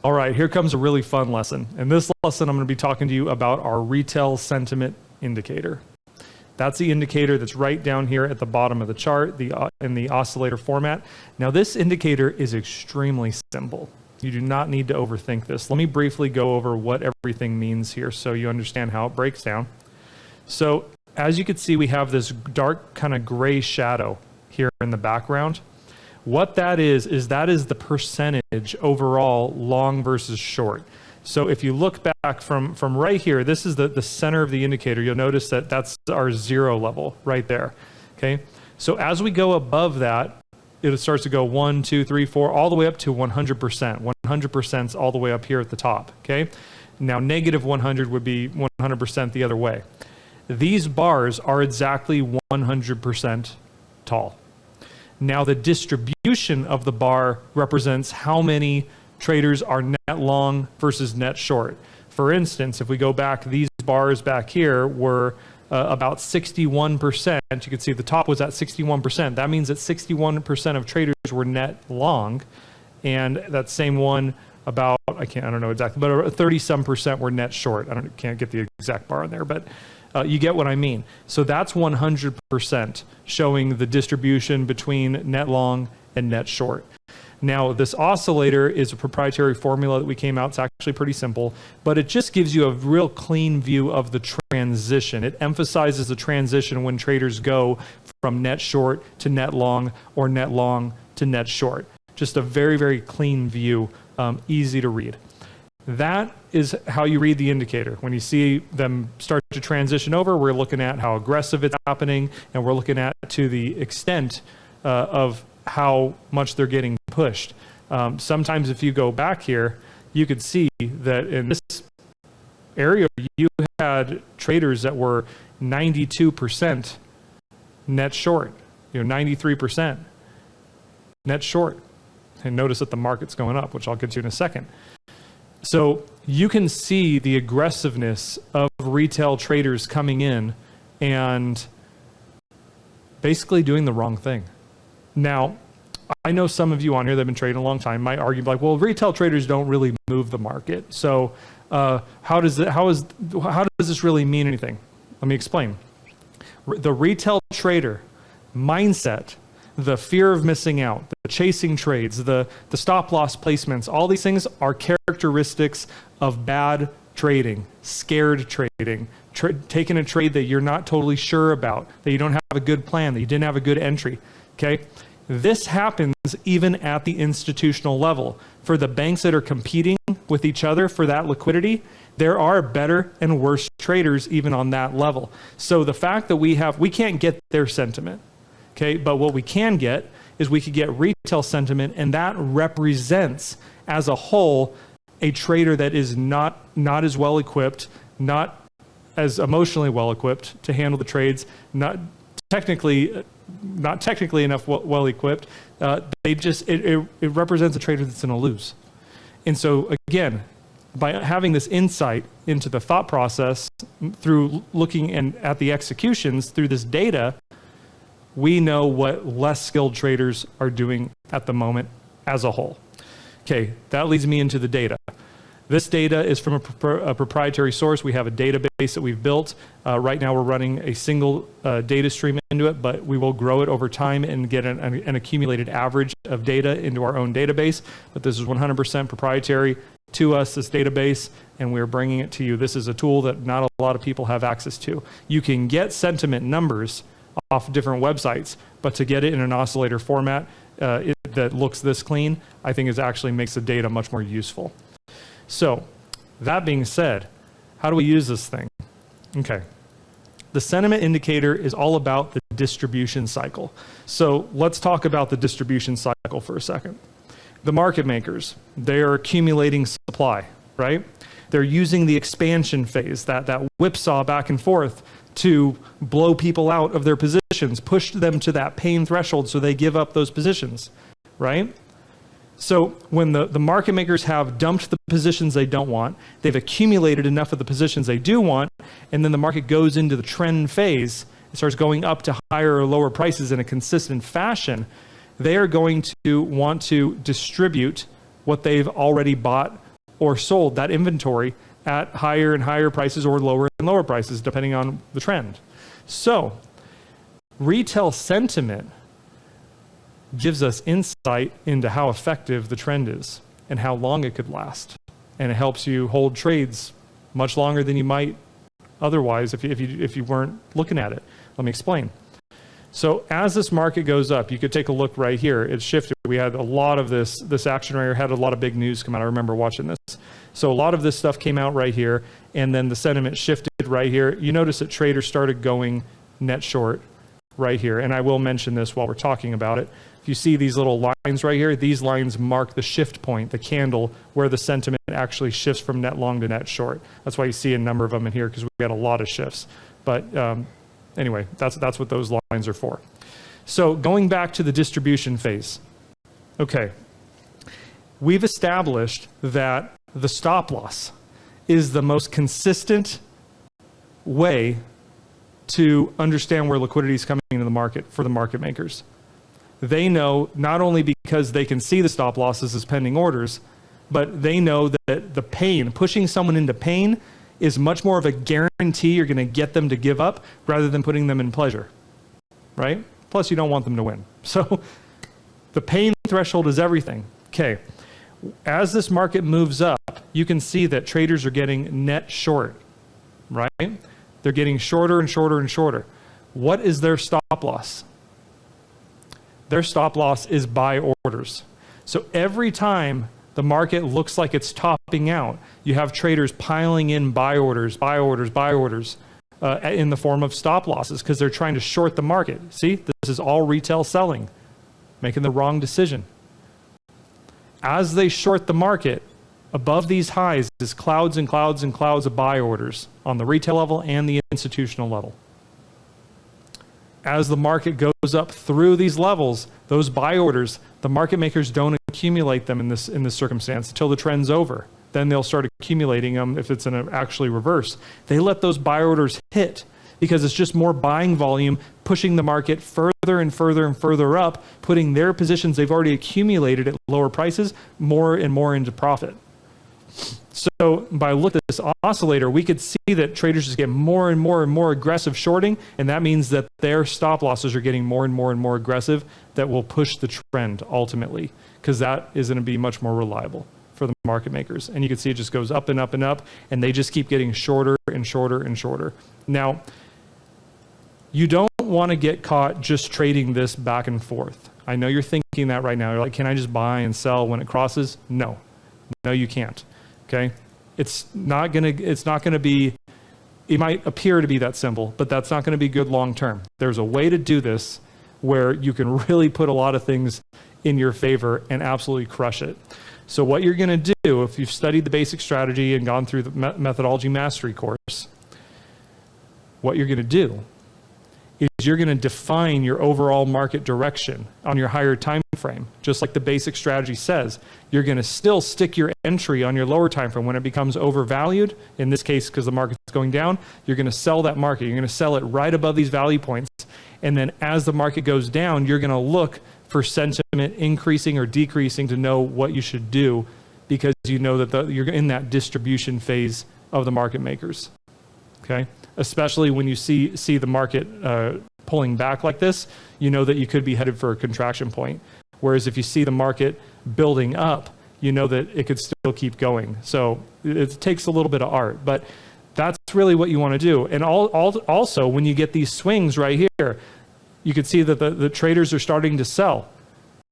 All right, here comes a really fun lesson. In this lesson, I'm going to be talking to you about our retail sentiment indicator. That's the indicator that's right down here at the bottom of the chart in the oscillator format. Now, this indicator is extremely simple. You do not need to overthink this. Let me briefly go over what everything means here so you understand how it breaks down. So as you can see, we have this dark kind of gray shadow here in the background. What that is the percentage overall long versus short. So if you look back from right here, this is the center of the indicator. You'll notice that that's our 0 level right there. Okay. So as we go above that, it starts to go 1, 2, 3, 4, all the way up to 100%. 100% all the way up here at the top. Okay. Now negative 100 would be 100% the other way. These bars are exactly 100% tall. Now the distribution of the bar represents how many traders are net long versus net short. For instance, if we go back, these bars back here were about 61%. You can see the top was at 61%. That means that 61% of traders were net long, and that same one about, I don't know exactly, but 30-some% were net short. Can't get the exact bar in there, but you get what I mean. So that's 100% showing the distribution between net long and net short. Now, this oscillator is a proprietary formula that we came out. It's actually pretty simple, but it just gives you a real clean view of the transition. It emphasizes the transition when traders go from net short to net long or net long to net short. Just a very, very clean view, easy to read. That is how you read the indicator. When you see them start to transition over, we're looking at how aggressive it's happening, and we're looking at to the extent of how much they're getting pushed. Sometimes if you go back here, you could see that in this area, you had traders that were 92% net short, 93% net short. And notice that the market's going up, which I'll get to in a second. So you can see the aggressiveness of retail traders coming in and basically doing the wrong thing. Now, I know some of you on here that have been trading a long time might argue like, well, retail traders don't really move the market. So how does this really mean anything? Let me explain. The retail trader mindset, the fear of missing out, the chasing trades, the stop loss placements, all these things are characteristics of bad trading, scared trading, taking a trade that you're not totally sure about, that you don't have a good plan, that you didn't have a good entry. Okay. This happens even at the institutional level. For the banks that are competing with each other for that liquidity, there are better and worse traders even on that level. So the fact that we can't get their sentiment, okay, but what we can get is we could get retail sentiment, and that represents as a whole a trader that is not as well equipped, not as emotionally well equipped to handle the trades, not technically enough well equipped. It represents a trader that's going to lose. And so again, by having this insight into the thought process through looking at the executions through this data, we know what less skilled traders are doing at the moment as a whole. Okay, that leads me into the data. This data is from a proprietary source. We have a database that we've built. Right now we're running a single data stream into it, but we will grow it over time and get an accumulated average of data into our own database. But this is 100% proprietary to us, this database, and we're bringing it to you. This is a tool that not a lot of people have access to. You can get sentiment numbers off different websites, but to get it in an oscillator format that looks this clean, I think actually makes the data much more useful. So that being said, how do we use this thing? Okay. The sentiment indicator is all about the distribution cycle. So let's talk about the distribution cycle for a second. The market makers, they are accumulating supply, right? They're using the expansion phase, that whipsaw back and forth to blow people out of their positions, push them to that pain threshold so they give up those positions, right? So when the market makers have dumped the positions they don't want, they've accumulated enough of the positions they do want, and then the market goes into the trend phase, it starts going up to higher or lower prices in a consistent fashion, they are going to want to distribute what they've already bought or sold that inventory at higher and higher prices or lower and lower prices, depending on the trend. So retail sentiment gives us insight into how effective the trend is and how long it could last. And it helps you hold trades much longer than you might otherwise if you weren't looking at it. Let me explain. So as this market goes up, you could take a look right here. It shifted. We had a lot of this action right here, had a lot of big news come out. I remember watching this. So a lot of this stuff came out right here, and then the sentiment shifted right here. You notice that traders started going net short right here. And I will mention this while we're talking about it. If you see these little lines right here, these lines mark the shift point, the candle, where the sentiment actually shifts from net long to net short. That's why you see a number of them in here, because we got a lot of shifts. But anyway, that's what those lines are for. So going back to the distribution phase. Okay, we've established that the stop loss is the most consistent way to understand where liquidity is coming into the market for the market makers. They know, not only because they can see the stop losses as pending orders, but they know that the pain, pushing someone into pain, is much more of a guarantee you're going to get them to give up rather than putting them in pleasure, right? Plus, you don't want them to win. So the pain threshold is everything. Okay, as this market moves up, you can see that traders are getting net short, right? They're getting shorter and shorter and shorter. What is their stop loss? Their stop loss is buy orders. So every time the market looks like it's topping out, you have traders piling in buy orders, buy orders, buy orders in the form of stop losses because they're trying to short the market. See, this is all retail selling, making the wrong decision. As they short the market, above these highs is clouds and clouds and clouds of buy orders on the retail level and the institutional level. As the market goes up through these levels, those buy orders, the market makers don't accumulate them in this circumstance until the trend's over. Then they'll start accumulating them if it's in an actually reverse. They let those buy orders hit because it's just more buying volume pushing the market further and further and further up, putting their positions they've already accumulated at lower prices more and more into profit. So by looking at this oscillator, we could see that traders just get more and more and more aggressive shorting, and that means that their stop losses are getting more and more and more aggressive. That will push the trend ultimately, because that is going to be much more reliable for the market makers. And you can see it just goes up and up and up, and they just keep getting shorter and shorter and shorter. Now, you don't want to get caught just trading this back and forth. I know you're thinking that right now. You're like, can I just buy and sell when it crosses? No, you can't. Okay, it's not gonna be, it might appear to be that simple, but that's not gonna be good long term. There's a way to do this where you can really put a lot of things in your favor and absolutely crush it. So what you're gonna do, if you've studied the basic strategy and gone through the methodology mastery course, what you're gonna do is you're going to define your overall market direction on your higher time frame. Just like the basic strategy says, you're going to still stick your entry on your lower time frame. When it becomes overvalued, in this case because the market's going down, you're going to sell that market. You're going to sell it right above these value points. And then as the market goes down, you're going to look for sentiment increasing or decreasing to know what you should do, because you know that you're in that distribution phase of the market makers. Okay? Especially when you see the market pulling back like this, you know that you could be headed for a contraction point. Whereas if you see the market building up, you know that it could still keep going. So it takes a little bit of art, but that's really what you want to do. And also, when you get these swings right here, you can see that the traders are starting to sell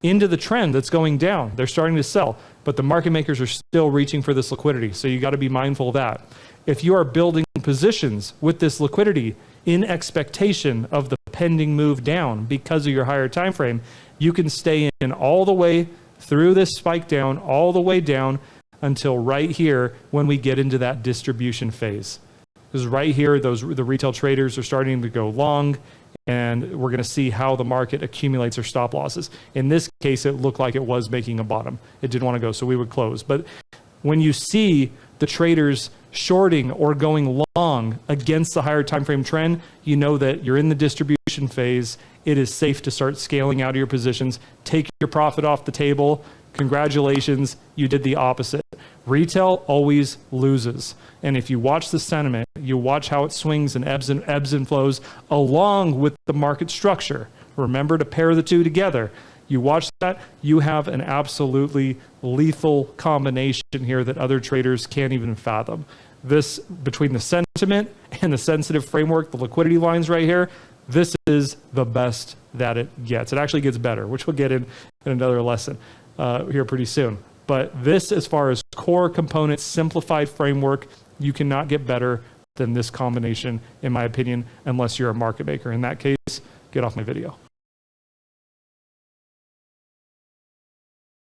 into the trend that's going down. They're starting to sell, but the market makers are still reaching for this liquidity. So you got to be mindful of that. If you are building positions with this liquidity in expectation of the pending move down because of your higher time frame, you can stay in all the way through this spike down, all the way down until right here when we get into that distribution phase. Because right here, the retail traders are starting to go long, and we're going to see how the market accumulates their stop losses. In this case, it looked like it was making a bottom. It didn't want to go, so we would close. But when you see the traders shorting or going long against the higher time frame trend, you know that you're in the distribution phase. It is safe to start scaling out of your positions. Take your profit off the table. Congratulations, you did the opposite. Retail always loses. And if you watch the sentiment, you watch how it swings and ebbs and flows along with the market structure. Remember to pair the two together. You watch that, you have an absolutely lethal combination here that other traders can't even fathom. This, between the sentiment and the sensitive framework, the liquidity lines right here, this is the best that it gets. It actually gets better, which we'll get in another lesson here pretty soon. But this, as far as core components, simplified framework, you cannot get better than this combination, in my opinion, unless you're a market maker. In that case, get off my video.